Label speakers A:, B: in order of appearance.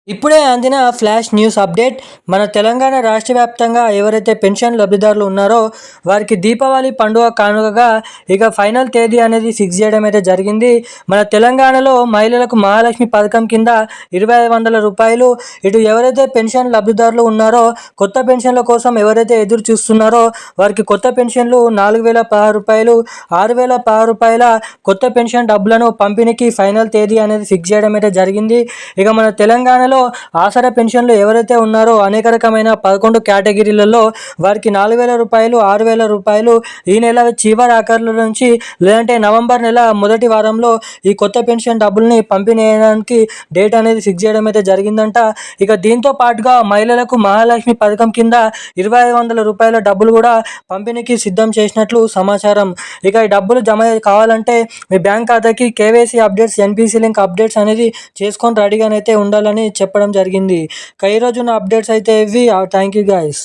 A: ఇప్పుడే అందిన flash news update. మన తెలంగాణ రాష్ట్ర వ్యాప్తంగా ఎవరైతే పెన్షన్ లబ్ధిదారులు ఉన్నారో వారికి దీపావళి పండుగ కానుకగా ఇక ఫైనల్ తేదీ అనేది ఫిక్స్ చేయడం అయితే జరిగింది. మన తెలంగాణలో మహిళలకు మహాలక్ష్మి పథకం కింద 2500 రూపాయలు, ఇటు ఎవరైతే పెన్షన్ లబ్ధిదారులు ఉన్నారో కొత్త పెన్షన్ల కోసం ఎవరైతే ఎదురు చూస్తున్నారో వారికి కొత్త పెన్షన్లు 4016 రూపాయలు, 6016 రూపాయల కొత్త పెన్షన్ డబ్బులను పంపిణీకి ఫైనల్ తేదీ అనేది ఫిక్స్ చేయడం అయితే జరిగింది. ఇక మన తెలంగాణలో ఆసరా పెన్షన్లు ఎవరైతే ఉన్నారో అనేక రకమైన 11 కేటగిరీలలో వారికి 4000 రూపాయలు, 6000 రూపాయలు ఈ నెల చివరి ఆఖరుల నుంచి లేదంటే నవంబర్ నెల మొదటి వారంలో ఈ కొత్త పెన్షన్ డబ్బుల్ని పంపిణీ చేయడానికి డేట్ అనేది ఫిక్స్ చేయడం అయితే జరిగిందంట. ఇక దీంతో పాటుగా మహిళలకు మహాలక్ష్మి పథకం కింద 2500 రూపాయల డబ్బులు కూడా పంపిణీకి సిద్ధం చేసినట్లు సమాచారం. ఇక ఈ డబ్బులు జమ కావాలంటే మీ బ్యాంక్ ఖాతాకి KYC updates, NPC link updates అనేది చేసుకొని రెడీగానైతే ఉండాలని చెప్పడం జరిగింది. ఈ రోజున అప్డేట్స్ అయితే ఇవి. Thank you guys.